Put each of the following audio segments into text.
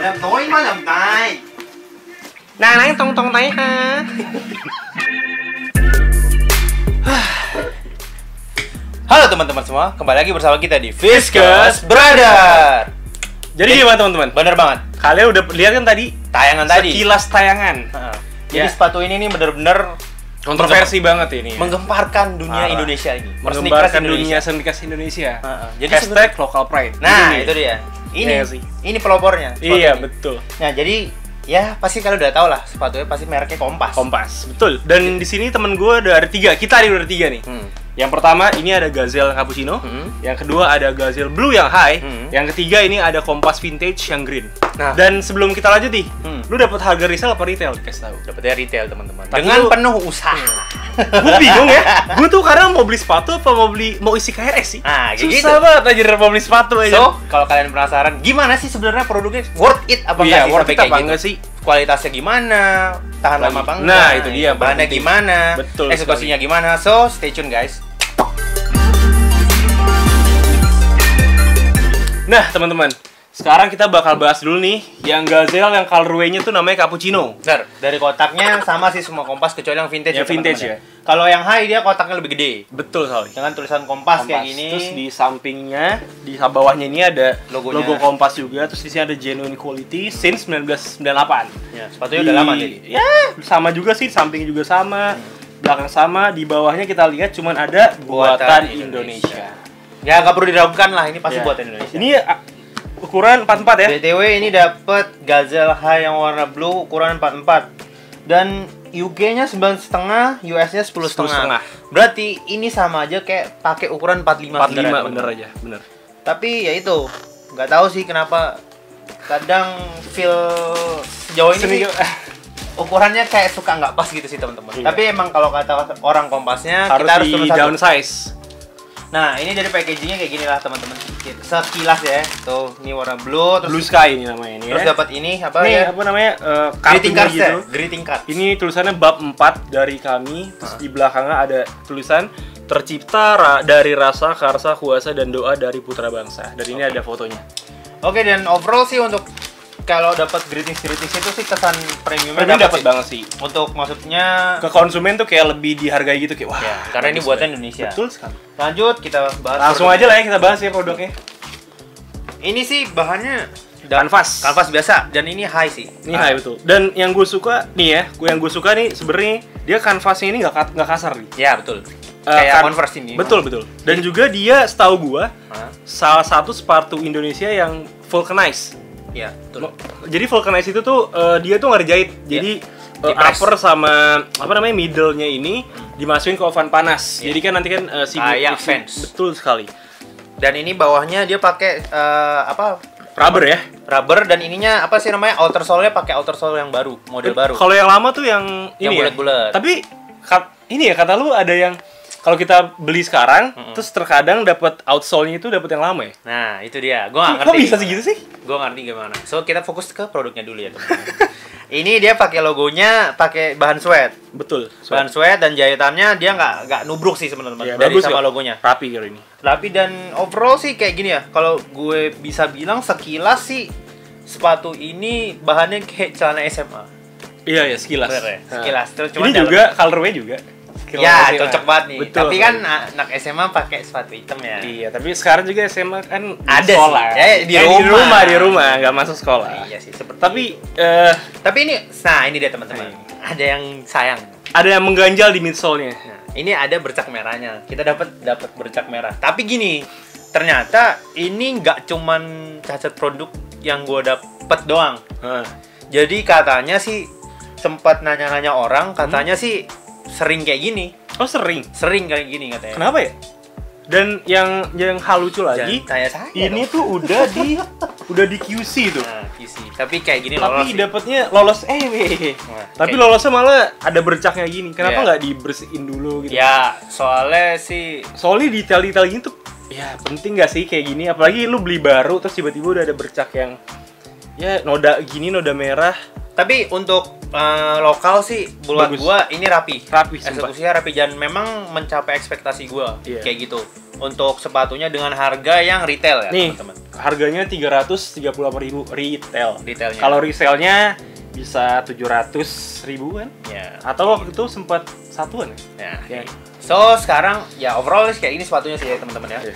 làm tối mới làm tài. Nah, nãy tong tay ha. Halo teman-teman semua, kembali lagi bersama kita di Viscous Brother. Jadi gimana teman-teman? Bener banget. Kalian udah lihat kan tadi Tayangan tadi. sekilas tayangan. Jadi Ya. sepatu ini nih bener-bener Kontroversi banget ini. menggemparkan dunia Parah. Indonesia ini. Menggemparkan dunia sneakers Indonesia. Jadi Hashtag local pride. Nah, Ini. itu dia. Ini Iya sih. ini pelopornya. sepatu Iya, ini. betul. Nah, jadi ya pasti kalian udah tahu lah sepatunya pasti mereknya Kompas. Kompas, betul. Dan di sini temen gue ada tiga. Kita ada tiga nih. Yang pertama ini ada Gazelle Cappuccino. Yang kedua ada Gazelle Blue yang high. Yang ketiga ini ada Kompas Vintage yang green. Nah. Dan sebelum kita lanjut nih, lu dapat harga resell apa retail? Kasih tahu. Dapetnya retail teman-teman. Tapi Dengan lu- penuh usaha. Gue bingung ya. Gue tuh kadang mau beli sepatu apa mau isi KRS sih. Nah, kayak Susah gitu. banget aja mau beli sepatu aja. So, kalau kalian penasaran gimana sih sebenarnya produknya worth it apa Iya, enggak sih worth sampai it kayak apa gitu? enggak sih? Kualitasnya gimana? Tahan lama apa enggak? Nah, itu dia, Bahannya penting. gimana? Betul Eksekusinya gimana? So, stay tune guys. Nah, teman-teman, sekarang kita bakal bahas dulu nih yang Gazelle yang colorway-nya tuh namanya Cappuccino. Benar, dari kotaknya sama sih semua Kompas kecuali yang vintage. Yang vintage teman-teman. Kalau yang high dia kotaknya lebih gede. Betul sekali. Dengan tulisan Kompas, kayak gini. Terus di sampingnya, di bawahnya ini ada Logonya. logo Kompas juga. Terus di sini ada genuine quality since 1998. Ya, sepatunya udah lama jadi. Ya, sama juga sih, samping juga sama, belakang sama. Di bawahnya kita lihat cuman ada buatan Indonesia. Ya nggak perlu diragukan lah, ini pasti Ya. buatan Indonesia. Ini ukuran 44 ya. BTW ini dapat Gazelle High yang warna blue ukuran 44 dan UK-nya 9,5, US-nya 10,5. Berarti ini sama aja kayak pakai ukuran 45 45 sebenarnya, bener teman-teman. aja, bener. Tapi ya itu nggak tahu sih kenapa kadang feel sejauh ini sih, ukurannya kayak suka nggak pas gitu sih teman-teman. Iya. Tapi emang kalau kata orang Kompasnya harus kita harus di turun satu. downsize. Nah, ini dari packagingnya kayak gini lah teman-teman. Sekilas ya. Tuh, ini warna blue, terus Blue sky ini namanya ini terus ya. dapat ini apa Ini ya? apa namanya? Greeting Kartunya card gitu. Greeting card. Ini tulisannya bab 4 dari kami. Terus di belakangnya ada tulisan tercipta dari rasa, karsa, kuasa dan doa dari putra bangsa. Dan ini ada fotonya. Oke, dan overall sih untuk kalau dapat greetings itu sih kesan premiumnya Tapi dapat sih. banget sih. Untuk maksudnya Ke konsumen tuh kayak lebih dihargai gitu kayak wah. ya, karena ini bagus buatan banget. Indonesia. Betul sekali. Lanjut kita bahas. Langsung aja lah ya kita bahas ya produknya. Ini sih bahannya Kanvas. kanvas biasa dan ini high sih. Ini high betul. Dan yang gue suka nih ya, yang gue suka nih sebenarnya dia kanvasnya ini nggak kasar nih. Ya, betul. Kayak Converse ini. Betul betul. Dan juga dia setahu gua Hah? salah satu sepatu Indonesia yang vulcanize. Ya, betul. Jadi vulcanize itu tuh dia tuh ngerjahit. Jadi Di-press. upper sama apa namanya middle-nya ini dimasukin ke oven panas. Jadi kan nanti kan Kayak fans. Betul sekali. Dan ini bawahnya dia pakai apa? Rubber ya. Rubber dan ininya apa sih namanya? Outer sole-nya pakai outer sole yang baru, model baru. Kalau yang lama tuh yang Yang ini ya. bulat-bulat. Tapi ini ya kata lu ada yang kalau kita beli sekarang, terus terkadang dapat outsole-nya itu dapat yang lama ya. Nah, itu dia. Gua nggak Kok ngerti. bisa segitu sih? Gua ngerti gimana. So, kita fokus ke produknya dulu ya, teman-teman. Ini dia pakai logonya pakai bahan sweat. Betul. Bahan sweat dan jahitannya dia nggak nubruk sih sebenarnya Ya, dari bagus sama ya. logonya. Rapi kali ini. Tapi dan overall sih kayak gini ya. Kalau gue bisa bilang sekilas sih sepatu ini bahannya kayak celana SMA. Iya ya sekilas. Bener ya? Nah. Sekilas. Terus Ini juga colorway juga. Ya, cocok banget nih. Betul. Tapi kan anak SMA pakai sepatu hitam ya. Iya, tapi sekarang juga SMA kan di Ada sekolah. sih. Di rumah, nggak masuk sekolah. Iya sih, seperti Tapi Tapi ini, nah ini dia teman-teman. Ada yang sayang. ada yang mengganjal di midsole-nya. Nah, ini ada bercak merahnya. Kita dapat bercak merah. Tapi gini, ternyata ini nggak cuman cacat produk yang gue dapet doang. Heeh. Jadi katanya sih sempat nanya-nanya orang, katanya sih sering kayak gini. Oh, sering. Sering kayak gini katanya. Kenapa ya? Dan yang hal lucu lagi, Jangan tanya saya ini dong. tuh udah di QC tuh. Nah, isi. Tapi kayak gini lolos Tapi sih. dapatnya lolos tapi kayak- lolosnya malah ada bercaknya gini. Kenapa Iya. nggak dibersihin dulu gitu? Ya, soalnya sih Soalnya detail-detail gini tuh ya penting gak sih kayak gini, apalagi lu beli baru terus tiba-tiba udah ada bercak yang ya noda gini, noda merah. tapi untuk lokal sih buat Bagus. gua ini rapi. Rapi, sumpah. Eksekusinya rapi dan memang mencapai ekspektasi gua Iya. kayak gitu. Untuk sepatunya dengan harga yang retail ya, Nih, teman-teman. harganya 338.000 retail. Detailnya. Kalau resellnya bisa 700 ribuan. Ya. Atau waktu itu sempat satuan Ya. ya. So sekarang ya overall kayak ini sepatunya sih ya teman-teman ya. Iya.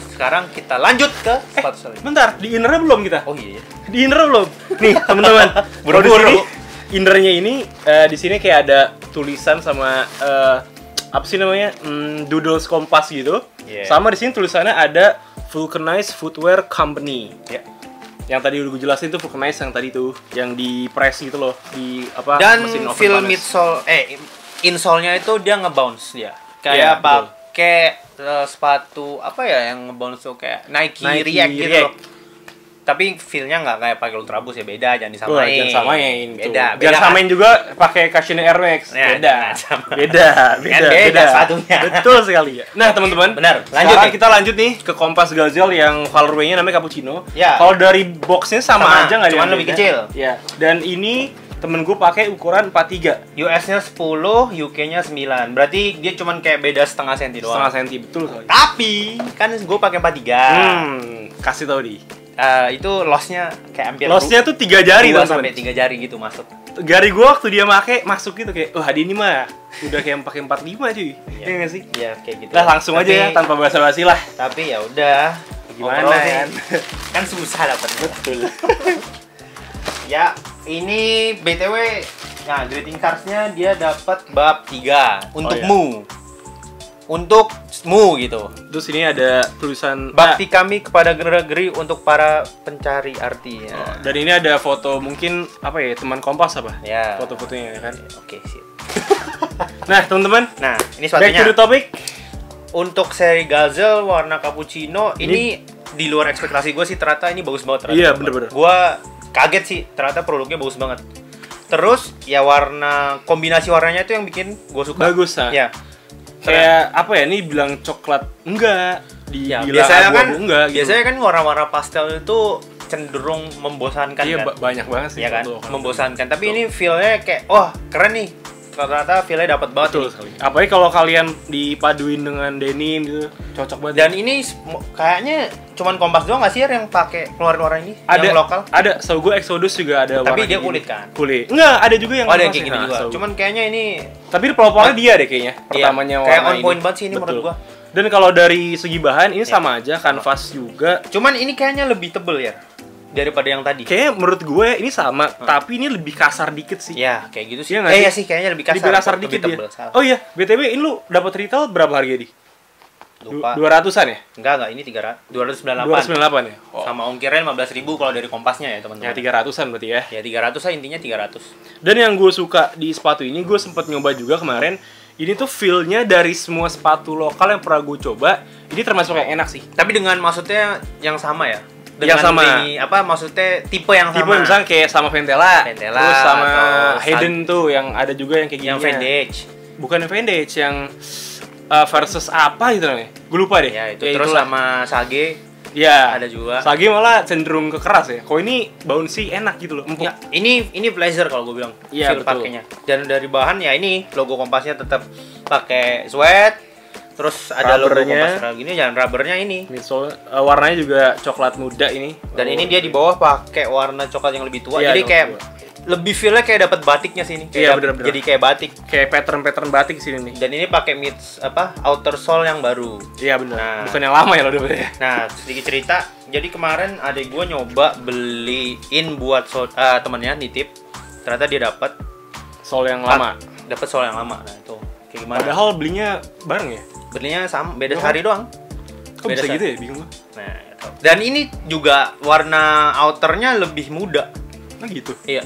Sekarang kita lanjut ke sepatu selanjutnya. Bentar, di innernya belum kita? Oh iya. Di inner belum? Nih teman-teman, Buru-buru. Innernya ini di sini kayak ada tulisan sama apa sih namanya doodles kompas gitu. Yeah. Sama di sini tulisannya ada Vulcanized Footwear Company. Ya. Yang tadi udah gue jelasin tuh Vulcanized yang tadi tuh, yang di press gitu loh, di apa? Dan mesin oven feel panas. midsole insole-nya itu dia ngebounce dia. Iya, Kayak betul. pakai sepatu apa ya yang ngebounce tuh kayak Nike React gitu React. loh. Tapi feel-nya nggak kayak pakai Ultra Boost ya, beda, jangan Wah, disamain. jangan samain tuh. Beda. Jangan kan? samain juga pakai Casio Air Max. Ya, Beda. jangan sama. Beda, Kan beda sepatunya. Betul sekali ya. Nah, teman-teman, Benar, lanjut sekarang nih. kita lanjut nih ke Kompas Gazelle yang colorway-nya namanya Cappuccino. Ya. Kalau dari box-nya sama Sama, aja nggak ada cuman yang lebih beda. kecil. Ya. Dan ini temen gue pakai ukuran 43. US-nya 10, UK-nya 9. Berarti dia cuman kayak beda setengah senti doang. Setengah senti, betul sekali. Tapi kan gue pakai 43. Kasih tau di. Itu loss-nya kayak hampir Loss-nya tuh 3 jari, 2 teman-teman. sampai 3 jari gitu masuk. Jari gue waktu dia make masuk gitu kayak, wah ini mah udah kayak pakai 45 cuy. Iya nggak sih? Iya, kayak gitu. Lah langsung aja ya tanpa basa-basi lah. Tapi ya udah, Gimana overall sih, kan? kan susah dapetnya. Betul. Ya, ini BTW, nah greeting cards-nya dia dapat bab 3 untuk iya. mu. Untuk mu gitu. Terus ini ada tulisan Bakti kami kepada negeri untuk para pencari artinya. dan ini ada foto mungkin apa ya, teman Kompas apa? Ya. Foto-fotonya ya kan. Oke, sip. Nah, teman-teman, Nah, ini back to sepatunya. the topic. Untuk seri Gazelle warna cappuccino ini di luar ekspektasi gue sih, ternyata ini bagus banget. Iya, bener-bener. Gue kaget sih, ternyata produknya bagus banget. Terus ya warna, kombinasi warnanya itu yang bikin gue suka. Bagus, ah. Ya. Kayak apa ya, ini bilang coklat enggak, Ya, dibilang biasanya kan abu-abu enggak gitu. biasanya kan warna-warna pastel itu cenderung membosankan Iya, kan. banyak banget sih. Ya kan, foto. membosankan. Tapi Betul. ini feel-nya kayak, wah keren nih. Ternyata feel-nya dapat banget. Betul Ini. sekali. Apalagi kalau kalian dipaduin dengan denim gitu, cocok banget. Dan ini kayaknya cuman Kompas doang nggak sih yang pakai keluarin warna ini? ada Yang lokal? Ada, so gue Exodus juga ada Tapi warna dia kayak kulit gini. kan? Kulit. Enggak, ada juga yang Oh, ada yang Kompas kayak ya. gitu Nah, juga. so- Cuman kayaknya ini tapi pelopornya dia deh kayaknya. Pertamanya kayak warna on point ini. banget sih ini menurut Betul. gua. Dan kalau dari segi bahan ini sama aja, kanvas juga. Cuman ini kayaknya lebih tebel ya daripada yang tadi. Kayaknya menurut gue ini sama, tapi ini lebih kasar dikit sih. Ya, kayak gitu sih. Iya nggak sih? Iya sih, kayaknya lebih kasar. Lebih kasar lebih dikit tebel, dia. salah. Oh iya, BTW ini lu dapat retail berapa harga di? Lupa. 200-an ya? Enggak, ini 298. 298 ya? Oh. Sama ongkirnya 15.000 kalau dari Kompasnya ya, Ya teman-teman. 300-an berarti ya. Ya 300 lah intinya 300. Dan yang gue suka di sepatu ini, gue sempet nyoba juga kemarin. Ini tuh feel-nya dari semua sepatu lokal yang pernah gue coba, ini termasuk yang enak sih. Tapi dengan maksudnya yang sama ya. Yang sama. Ini apa maksudnya tipe yang Tipe sama. misalnya kayak sama Ventela, Ventela, terus sama atau Hayden tuh yang ada juga yang kayak gini. yang vintage. Bukan yang vintage, yang versus apa gitu namanya. Gue lupa deh. Ya itu terus itulah. sama Sage Ya, ada juga. Sage malah cenderung ke keras ya. Kok ini bouncy enak gitu loh, empuk. Ya, ini pleasure kalau gue bilang. Iya, feel betul. pakainya. Dan dari bahan ya ini logo Kompasnya tetap pakai sweat. Terus ada logo Rubbernya. Kompas gini, dan rubbernya ini. Midsole warnanya juga coklat muda ini. Dan ini dia di bawah pakai warna coklat yang lebih tua. Iya, Jadi yang kayak tua. lebih feel-nya kayak dapat batiknya sini. Iya, bener-bener. Jadi kayak batik. Kayak pattern-pattern batik di sini nih. Dan ini pakai outer sole yang baru. Iya benar. Nah. Bukan yang lama ya lo udah ya. Nah, sedikit cerita. Jadi kemarin adik gue nyoba beliin buat temennya nitip. Ternyata dia dapat Sol yang lama. dapat sole yang lama. Nah, itu kayak gimana? Padahal belinya bareng ya. Belinya sama, beda Oh. sehari doang. Kok Beda bisa sehari. gitu ya? Bingung gua. Nah, itu. Dan ini juga warna outernya lebih muda. Nah gitu. Iya.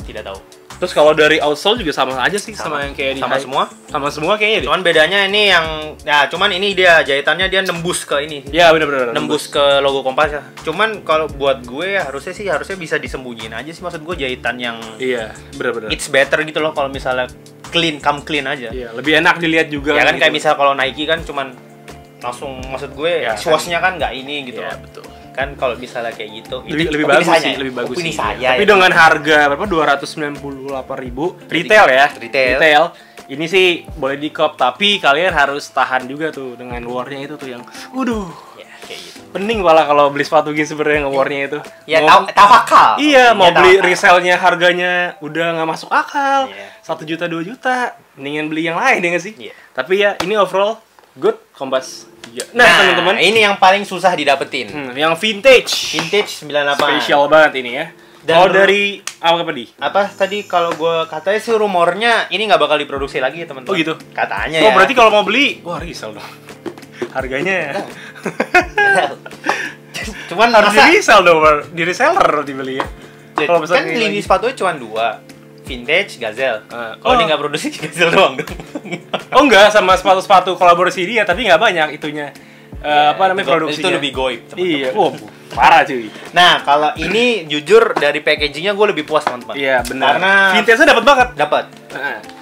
Tidak tahu. Terus kalau dari outsole juga sama aja sih sama yang kayak di sama high. semua. Sama semua kayaknya deh. Cuman bedanya ini yang cuman ini dia jahitannya dia nembus ke ini. Iya benar-benar. Nembus ke logo Kompas ya. Cuman kalau buat gue harusnya bisa disembunyiin aja sih, maksud gue jahitan yang Iya, benar-benar. it's better gitu loh kalau misalnya come clean aja. Iya, lebih enak dilihat juga. Ya kan gitu. kayak misal kalau Nike kan cuman langsung, maksud gue Ya, swoosh-nya kan nggak ini gitu. Iya, loh. betul. Kan kalau misalnya kayak gitu Lebih opini bagus saya. sih, lebih bagus Opini sih. saya, Tapi ya. dengan harga berapa? 298.000 retail ya. Retail. Ini sih boleh di cop, tapi kalian harus tahan juga tuh dengan luarnya itu tuh yang waduh. Ya kayak gitu. pening malah kalau beli sepatu gitu sebenarnya ngewarnya itu. Ya tawakal. Iya, mau beli resellnya harganya udah nggak masuk akal. 1 juta 2 juta, mendingan beli yang lain ya nggak sih? Tapi ya ini overall good Kompas 3. Nah, teman-teman, ini yang paling susah didapetin. Yang vintage 98. Spesial banget ini ya. Kalau dari apa di? Apa tadi kalau gue katanya sih rumornya ini nggak bakal diproduksi lagi ya teman-teman. Oh gitu. Katanya ya. Oh berarti kalau mau beli, wah resell dong. Harganya. Cuman harus di resell dong, di reseller dibeli ya. Kalau kan lini sepatunya cuma 2, vintage, Gazelle. Kalau dia nggak produksi Gazelle doang dong. Oh enggak, sama sepatu-sepatu kolaborasi dia, tapi nggak banyak itunya. Apa namanya produksinya? Itu lebih goib. Iya, parah cuy. Nah, kalau ini jujur dari packagingnya gue lebih puas teman-teman. Iya benar. Karena vintage-nya dapat banget. Dapat.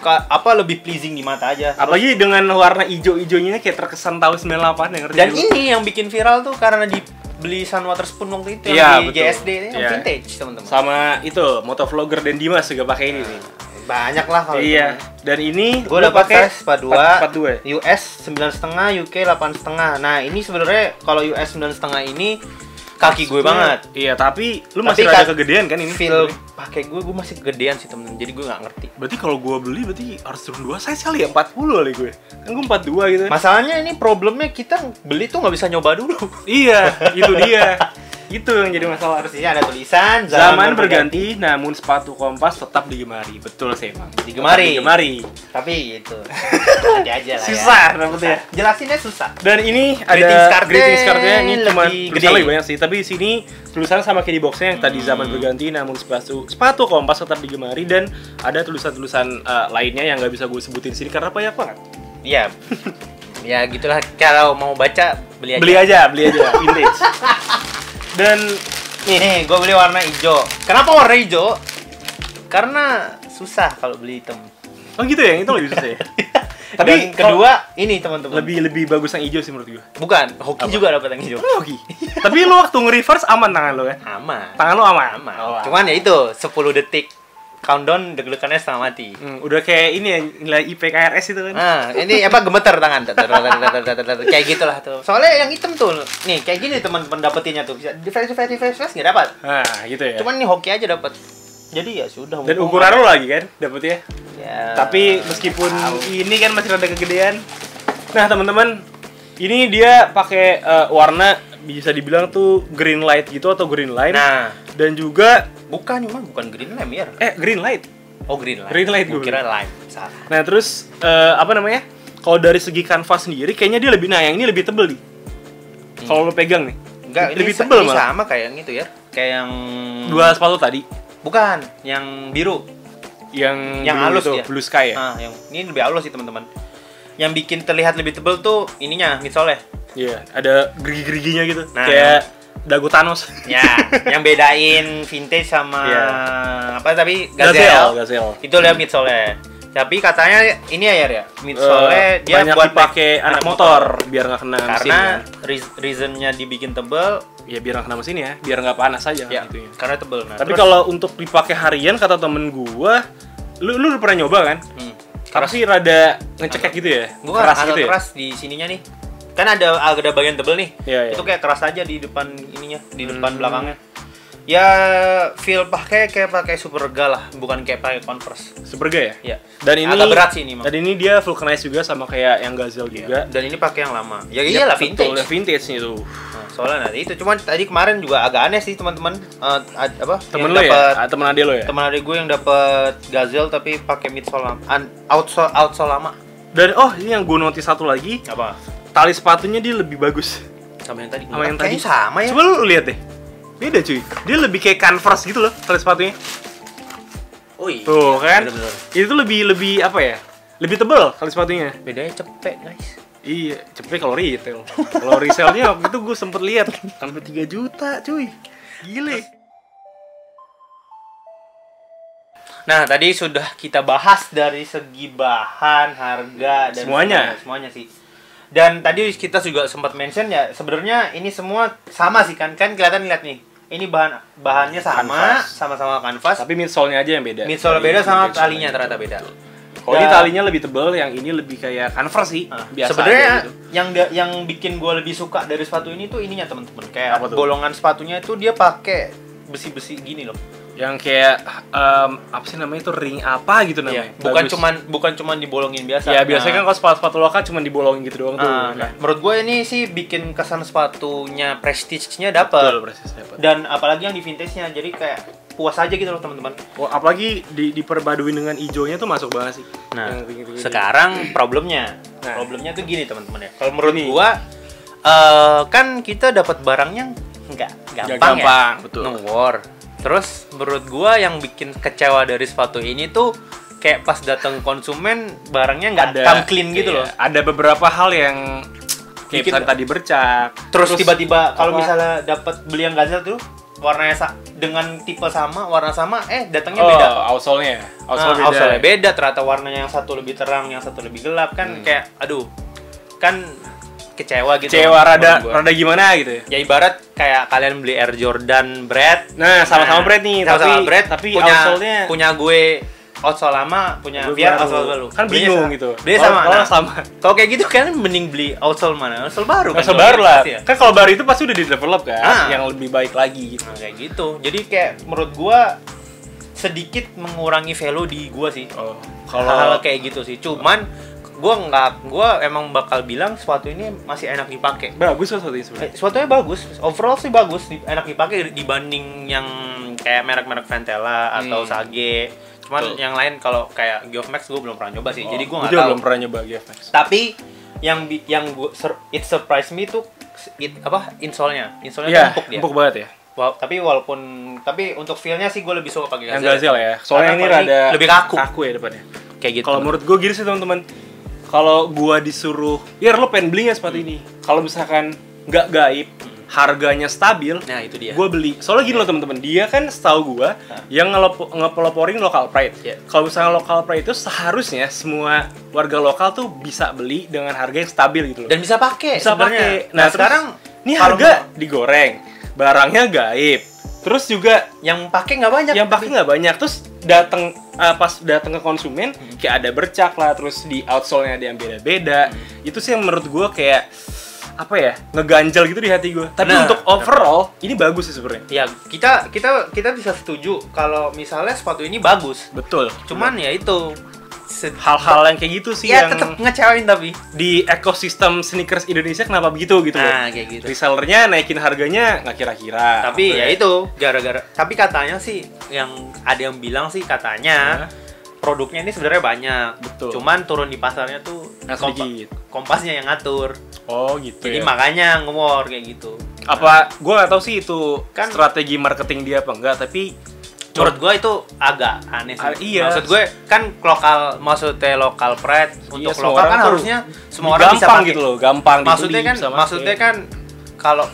Apa lebih pleasing di mata aja. Apalagi dengan warna hijau-hijaunya kayak terkesan tahun 98 yang ngerti. Dan ini yang bikin viral tuh karena dibeli Sun Waterspoon waktu itu yang di JSD yang vintage teman-teman. Sama itu motovlogger dan Dimas juga pakai ini nih. Banyak lah kalau iya itu. Dan ini gue udah pakai 42 US 9,5 UK 8,5. Nah ini sebenarnya kalau US 9,5 ini kaki gue banget. Iya tapi lu masih ada kegedean kan ini. Feel pakai gue masih kegedean sih temen. Jadi gue nggak ngerti. Berarti kalau gue beli berarti harus turun 2 size kali ya, 40 kali gue. Kan gue 42 gitu. Masalahnya ini problemnya kita beli tuh nggak bisa nyoba dulu. Iya itu dia. Itu yang jadi masalah. Terus ini ada tulisan zaman berganti, namun sepatu Kompas tetap digemari. Betul sih emang. Digemari. Tapi gitu. Nanti aja lah. Susah dapetnya. Jelasinnya susah. Dan ini ada greetings cardnya ini cuma tulisannya lebih banyak sih. Tapi di sini tulisannya sama kayak di boxnya yang tadi zaman berganti, namun sepatu Kompas tetap digemari, dan ada tulisan-tulisan lainnya yang nggak bisa gue sebutin sini karena banyak banget. Iya. Ya gitulah, kalau mau baca beli aja vintage. Dan nih gue beli warna hijau. Kenapa warna hijau? Karena susah kalau beli hitam. Oh gitu ya, itu lebih susah ya. Tapi kedua ini teman-teman lebih bagus yang hijau sih menurut gue. Bukan, hoki juga dapat yang hijau. Hoki. Tapi lu waktu nge-reverse aman tangan lu ya? Aman. Tangan lu aman. Oh, cuman ya itu 10 detik countdown deg-degannya setengah mati. Udah kayak ini ya, nilai IPKRS itu kan. Nah, ini apa gemeter tangan. Kayak gitulah tuh. Soalnya yang hitam tuh, nih kayak gini teman-teman dapetinnya tuh. Bisa di face nggak dapat. Nah, gitu ya. Cuman nih hoki aja dapat. Jadi ya sudah. Dan ukuran lo lagi kan dapetnya. Ya. Tapi meskipun ini kan masih rada kegedean. Nah, teman-teman, ini dia pakai warna bisa dibilang tuh green light gitu atau green line. Nah, dan juga bukan green lamp ya. Green light. Oh, green light. Green light gue kira line. Salah. Nah, terus apa namanya? Kalau dari segi kanvas sendiri kayaknya dia lebih yang ini lebih tebel nih. Kalau lo pegang nih. Enggak, lebih tebel malah. Sama kayak yang itu ya. Kayak yang dua sepatu tadi. Bukan, yang biru. Yang halus itu, ya. Blue Sky ya. Nah, yang ini lebih halus sih, teman-teman. Yang bikin terlihat lebih tebel tuh ininya, midsole. Iya, ada gerigi-geriginya gitu. Nah, kayak dagu Thanos. Ya, yang bedain vintage sama apa tapi Gazelle. Itu lihat midsole. Tapi katanya ini ya midsole dia banyak buat dipakai anak motor biar nggak kena mesin. Karena reasonnya dibikin tebel, ya biar nggak kena mesin ya, biar nggak panas aja ya, gitu ya. Karena tebel. Nah, tapi kalau untuk dipakai harian kata temen gua, lu udah pernah nyoba kan? Keras sih rada ngecekek gitu ya. Gua keras gitu ya. Keras di sininya nih. Kan ada bagian tebel nih. Ya. Itu kayak keras aja di depan ininya, di depan belakangnya. Ya feel kayak pakai Superga lah, bukan kayak pakai Converse. Superga ya? Iya. Dan ini agak berat sih ini. Dan ini dia vulcanize juga sama kayak yang Gazelle juga. Dan ini pakai yang lama. Ya iyalah vintage. Betul, vintage nih tuh. Nah, soalnya nanti itu cuman tadi kemarin juga agak aneh sih teman-teman. Temen lo ya? Temen adik lo ya? Temen adik gue yang dapat Gazelle tapi pakai midsole lama, outsole lama. Dan ini yang gue notice satu lagi. Apa? Tali sepatunya dia lebih bagus Sama yang tadi. Sama yang tadi. Sama ya. Coba lu lihat deh. Beda cuy. Dia lebih kayak Converse gitu loh tali sepatunya. Oh iya. Tuh kan. Bener-bener. Itu lebih apa ya? Lebih tebel tali sepatunya. Bedanya cepet guys. Iya, cepet kalau retail. Kalau resellnya waktu itu gue sempet lihat sampai 3 juta cuy. Gile. Nah, tadi sudah kita bahas dari segi bahan, harga, dan semuanya sih. Dan tadi kita juga sempat mention ya, sebenarnya ini semua sama sih kan kelihatan lihat nih. Ini bahannya sama-sama kanvas. Tapi midsole-nya aja yang beda. Midsole beda sama talinya ternyata beda. Kalau ini talinya lebih tebal, yang ini lebih kayak Converse sih. Biasa sebenarnya gitu. yang bikin gue lebih suka dari sepatu ini tuh ininya teman-teman. Kayak bolongan sepatunya itu dia pakai besi-besi gini loh. Yang kayak apa sih namanya itu, ring apa gitu namanya. Bukan cuman dibolongin biasa. Ya biasanya kan kalau sepatu lokal cuman dibolongin gitu doang tuh. Menurut gue ini sih bikin kesan sepatunya prestige-nya dapat. Dan apalagi yang di vintage-nya, jadi kayak puas aja gitu loh teman-teman. Apalagi diperbaduin dengan hijaunya tuh masuk banget sih. Nah, sekarang problemnya tuh gini teman-teman ya. Kalau menurut gue kan kita dapat barangnya nggak gampang ya. Betul. No war. Terus menurut gua yang bikin kecewa dari sepatu ini tuh kayak pas datang konsumen barangnya nggak come clean gitu loh. Ada beberapa hal yang kayak tadi bercak. Terus tiba-tiba kalau misalnya dapat beli yang Gazelle tuh warnanya dengan tipe sama, warna sama, datangnya beda. Outsole beda. Ternyata warnanya yang satu lebih terang, yang satu lebih gelap kan kayak aduh. Kan kecewa gitu. Rada gimana gitu ya. Ya ibarat kayak kalian beli Air Jordan Bread. Nah, sama-sama Bread nih, tapi punya gue outsole lama, punya Viar outsole baru. Kan bingung gitu. Beli sama. Kalau kayak gitu kan mending beli outsole mana? Outsole baru kan. Outsole baru lah. Ya? Kan kalau baru itu pasti udah di-develop kan, yang lebih baik lagi gitu. Nah, kayak gitu. Jadi kayak menurut gua sedikit mengurangi value di gua sih. Kalau hal kayak gitu sih. Cuman gua emang bakal bilang sepatu ini masih enak dipakai. Bagus sepatu ini sebenarnya. Sepatunya bagus, overall sih bagus, enak dipakai dibanding yang kayak merek-merek Ventela atau Sage. Cuman yang lain kalau kayak Geof-Max gua belum pernah nyoba sih. Jadi gua enggak tahu. Belum pernah nyoba Geof-Max. Tapi yang gua it surprise me tuh insole-nya. Insole-nya empuk dia. Empuk banget ya. Tapi untuk feel-nya sih gue lebih suka pakai Gazelle. Yang Gazelle ya. Soalnya ini rada lebih kaku ya depannya. Kayak gitu. Kalau menurut gue gini sih teman-teman. Kalau gue disuruh, lo pengen beli nggak sepatu ini? Kalau misalkan nggak gaib, harganya stabil, nah itu dia. Gue beli. Soalnya gini loh teman-teman, dia kan setahu gue yang ngepeloporin local pride. Kalau misalnya local pride itu seharusnya semua warga lokal tuh bisa beli dengan harga yang stabil gitu loh. Dan bisa pakai. Nah sekarang ini harga digoreng, barangnya gaib. Terus juga yang pakai nggak banyak. Terus pas datang ke konsumen kayak ada bercak lah, terus di outsole-nya ada yang beda-beda. Itu sih yang menurut gue kayak apa ya, ngeganjel gitu di hati gue. Tapi untuk overall ini bagus sih sebenarnya. Ya kita bisa setuju kalau misalnya sepatu ini bagus. Betul. Cuman ya itu hal-hal yang kayak gitu sih ya, yang tetap ngecewain. Tapi di ekosistem sneakers Indonesia kenapa begitu gitu loh. Kayak gitu. Resellernya naikin harganya nggak kira-kira. Tapi ya itu gara-gara. Tapi katanya sih yang ada yang bilang sih katanya produknya ini sebenarnya banyak. Betul. Cuman turun di pasarnya tuh Kompasnya yang ngatur. Oh gitu. Jadi makanya ngomor kayak gitu. Apa gue nggak tahu sih itu kan strategi marketing dia apa enggak, tapi menurut gue itu agak aneh sih. Iya. Maksud gue kan maksudnya local pride untuk lokal kan harusnya semua orang bisa pakai gitu loh, gampang dibeli. Maksudnya kan kalau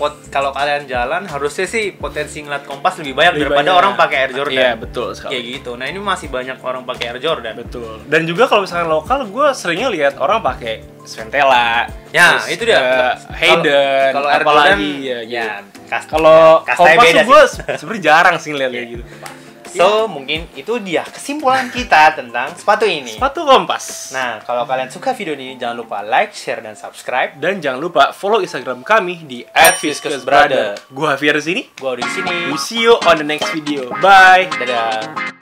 kalian jalan harusnya sih potensi ngeliat Kompas lebih banyak daripada orang pakai Air Jordan. Iya, betul sekali. Kayak gitu. Nah, ini masih banyak orang pakai Air Jordan. Betul. Dan juga kalau misalnya lokal gue seringnya lihat orang pakai Ventela. Ya, itu dia. Hayden. Kalau Air Jordan ya. Kalau Kompas gue sebenarnya jarang sih ngeliat kayak gitu. So, mungkin itu dia kesimpulan kita tentang sepatu ini. Sepatu Kompas. Nah, kalau kalian suka video ini, jangan lupa like, share, dan subscribe. Dan jangan lupa follow Instagram kami di @viscousbrother. Gua Javier di sini. Gua di sini. We see you on the next video. Bye. Dadah.